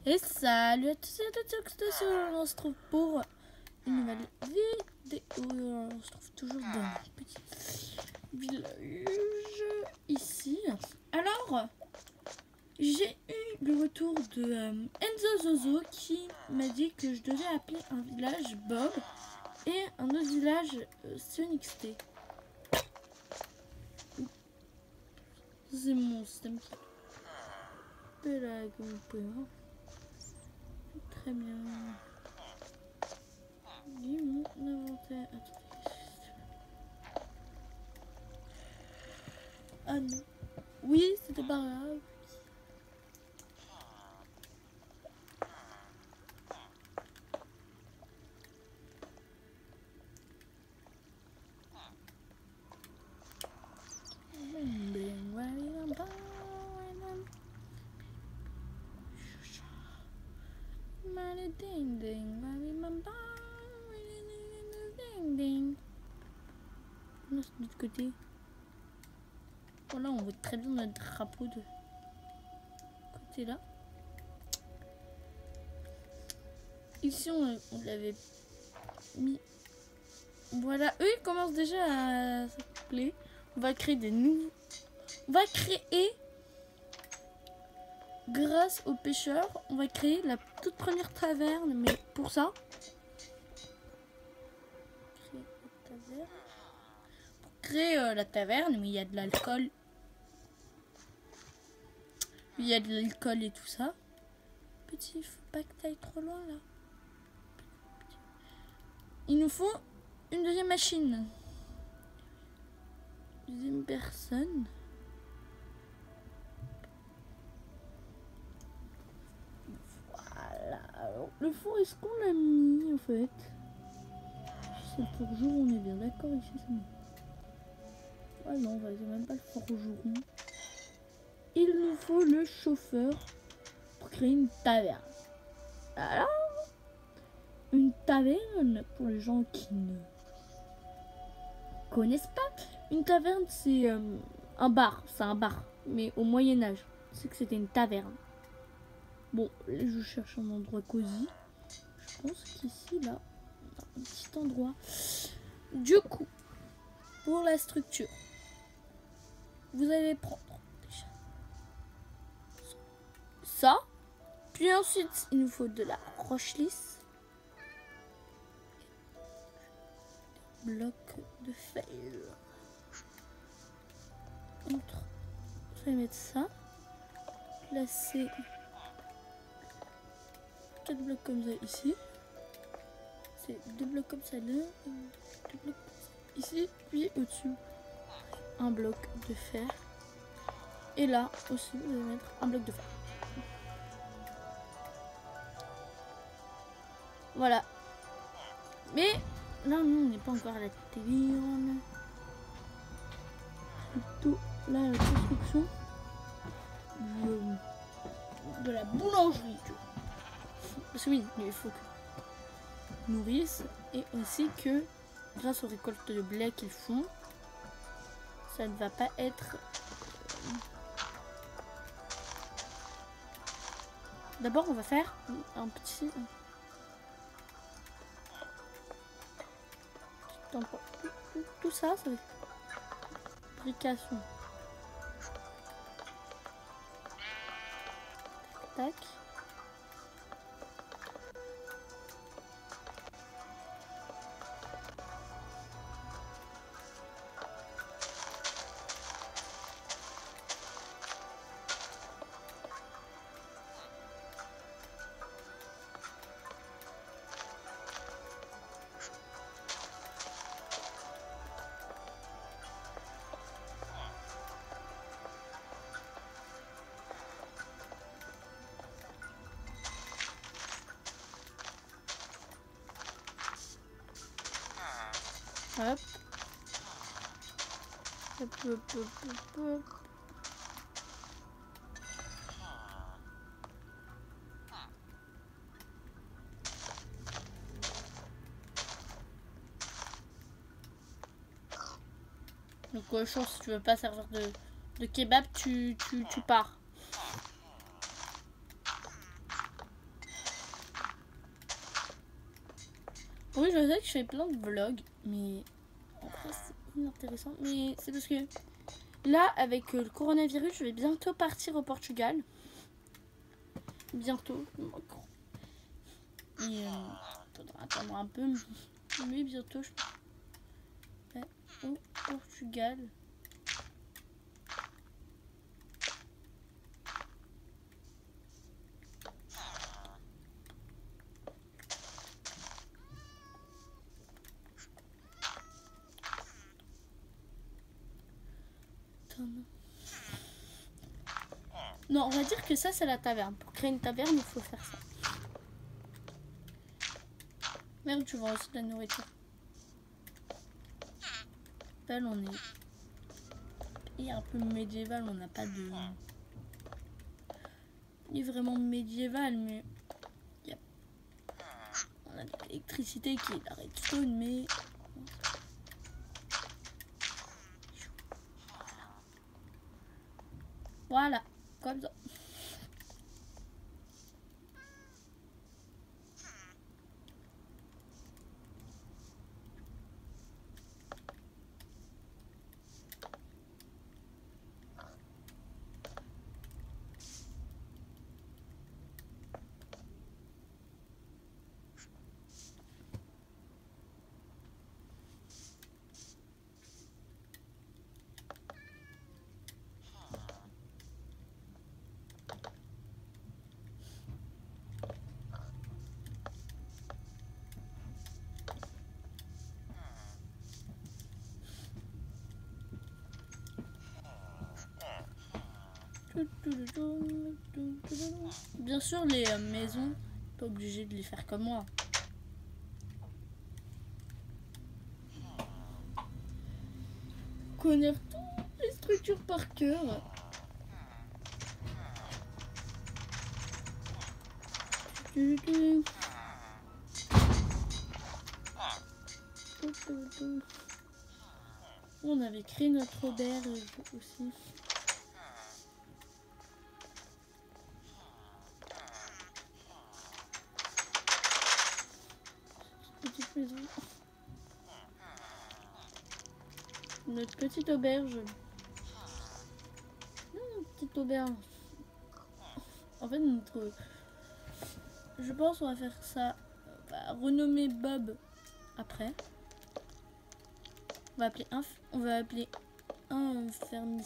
Et salut à tous et à toutes, on se trouve pour une nouvelle vidéo. On se trouve toujours dans un petit village ici. Alors, j'ai eu le retour de Enzo Zozo qui m'a dit que je devais appeler un village Bob et un autre village Sonixté. C'est mon système qui est là, comme vous pouvez voir. Très bien. Dis mon inventaire. Ah non. Oui, c'était pas grave. Non, c'est de l'autre côté. Voilà, on voit très bien notre drapeau de côté là. Ici, on l'avait mis. Voilà, eux ils commencent déjà à s'appeler. On va créer des nouveaux. On va créer, grâce aux pêcheurs, on va créer la toute première taverne. Mais pour ça, créer la taverne, mais il y a de l'alcool. Il y a de l'alcool et tout ça. Petit, faut pas que t'ailles trop loin là. Il nous faut une deuxième machine. Deuxième personne. Voilà. Alors, le four, est-ce qu'on l'a mis en fait? C'est le forgeron, on est bien d'accord ici, c'est bon. Ah non, c'est même pas le forgeron. Il nous faut le chauffeur pour créer une taverne. Alors, une taverne, pour les gens qui ne connaissent pas, une taverne c'est un bar, c'est un bar, mais au Moyen-Âge, c'est que c'était une taverne. Bon, là, je cherche un endroit cosy. Je pense qu'ici, là, un petit endroit. Du coup, pour la structure, vous allez prendre déjà ça. Puis ensuite, il nous faut de la roche lisse. Bloc de fer. On va mettre ça. Placer 4 blocs comme ça ici. C'est 2 blocs comme ça là. 2 blocs ici. Puis au-dessus, un bloc de fer. Et là aussi, vous allez mettre un bloc de fer. Voilà. Mais là, nous, on n'est pas encore à la taverne. Plutôt là, la construction de la boulangerie. Parce que oui, il faut qu'ils nourrissent et aussi que, grâce aux récoltes de blé qu'ils font, ça ne va pas être... D'abord, on va faire un petit... Tout ça, ça va être fabrication. Tac. Hop. Hop, hop, hop, hop, hop. Donc cochon, si tu veux pas servir de kebab, tu pars. Oui, je sais que je fais plein de vlogs, mais en fait, c'est inintéressant. Mais c'est parce que là, avec le coronavirus, je vais bientôt partir au Portugal. Bientôt. Et faudra attendre un peu, mais bientôt je vais au Portugal. Non, on va dire que ça, c'est la taverne. Pour créer une taverne, il faut faire ça. Merde, tu vends aussi de la nourriture. Là, on est un peu médiéval, on n'a pas de... Il est vraiment médiéval, mais... On a de l'électricité qui est la redstone, mais... Voilà, comme ça. Bien sûr, les maisons, pas obligé de les faire comme moi. Connaître toutes les structures par cœur. On avait créé notre auberge aussi. Petite maison. Notre petite auberge. Petite auberge. En fait, je pense qu'on va faire ça. On va renommer Bob après. On va appeler un fermier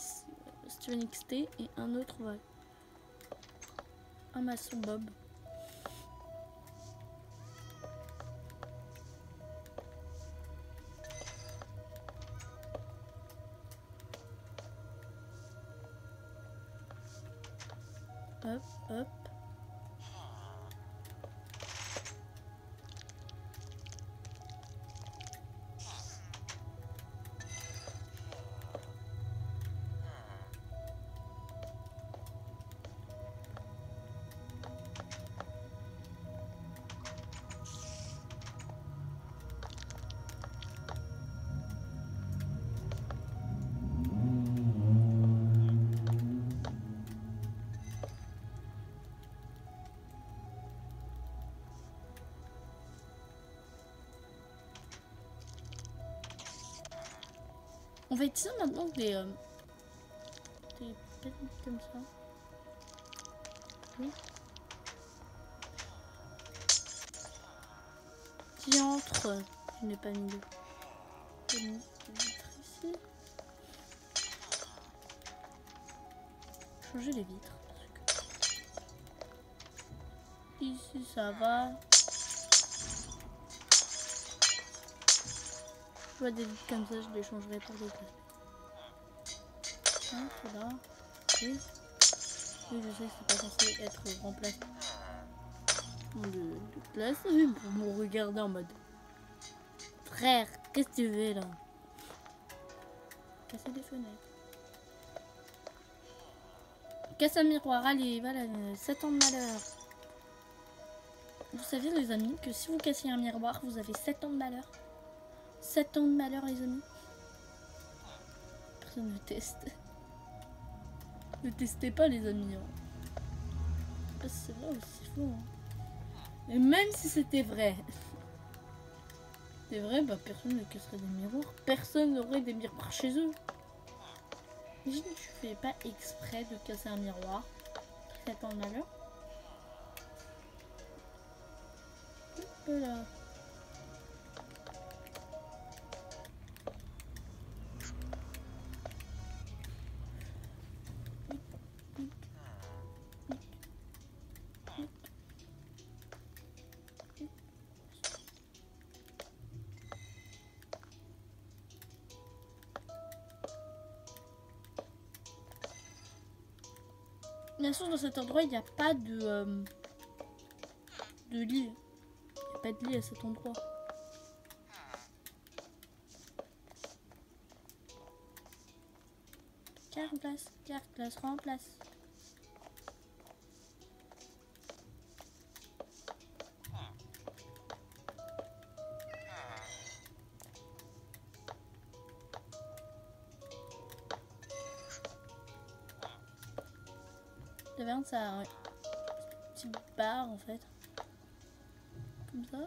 Steven XT et un autre un maçon Bob. Hop, hop. On va utiliser maintenant des pépites comme ça. Oui. Diantre, je n'ai pas mis de vitres ici. Changer les vitres. Ici ça va. Je vois des vitres comme ça, je les changerai pour des places. Hein, c'est là. Oui. Oui, je sais que c'est pas censé être remplacé de place pour me regarder en mode frère, qu'est-ce que tu veux là? Casser des fenêtres. Casse un miroir, allez, voilà, 7 ans de malheur. Vous savez les amis que si vous cassez un miroir, vous avez 7 ans de malheur. 7 ans de malheur les amis. Personne ne teste. Ne testez pas les amis. Hein. C'est vrai ou c'est faux. Hein. Et même si c'était vrai. C'est vrai, bah personne ne casserait des miroirs. Personne n'aurait des miroirs chez eux. Imagine, tu fais pas exprès de casser un miroir. Ça t'en malheur. Hop là. Bien sûr, dans cet endroit, il n'y a pas de lit. Il n'y a pas de lit à cet endroit. Carte place, remplace. La verne, ça a un petit bar en fait. Comme ça.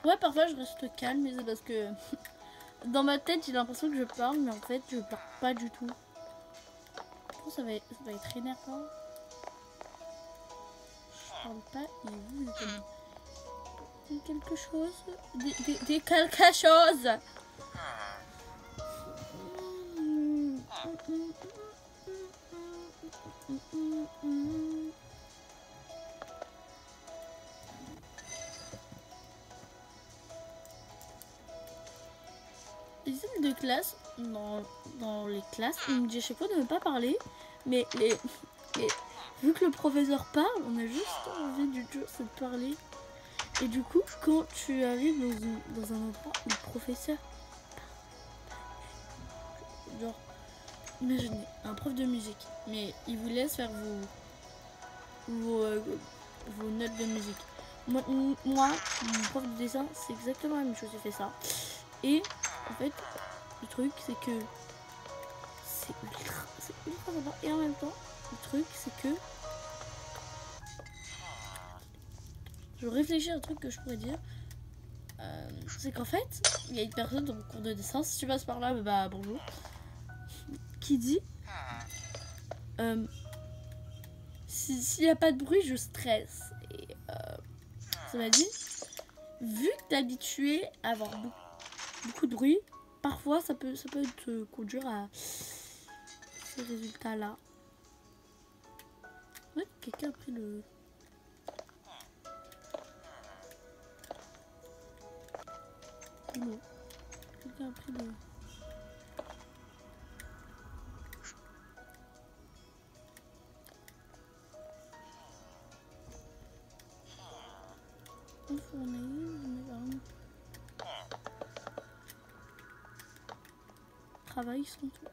Ouais, parfois je reste calme, mais c'est parce que dans ma tête j'ai l'impression que je parle, mais en fait je parle pas du tout. Je pense que ça va être énervant. Je parle pas et vous dites quelque chose. Des quelque chose. Les salles de classe, dans les classes, on me dit à chaque fois de ne pas parler, mais vu que le professeur parle, on a juste envie du tout, c'est de parler. Et du coup, quand tu arrives dans un endroit où le professeur genre, imaginez, un prof de musique, mais il vous laisse faire vos notes de musique. Moi, mon prof de dessin, c'est exactement la même chose, il fait ça. Et en fait, le truc, c'est que c'est ultra sympa. Et en même temps, le truc, c'est que je réfléchis à un truc que je pourrais dire. C'est qu'en fait, il y a une personne dans mon cours de dessin, si tu passes par là, bah bonjour, qui dit s'il n'y a pas de bruit, je stresse. Et ça m'a dit, vu que t'es habitué à avoir beaucoup de bruit, parfois ça peut te conduire à ces résultats-là. Ouais, quelqu'un a pris le... Non. Quelqu'un a pris le... Travail sans tout.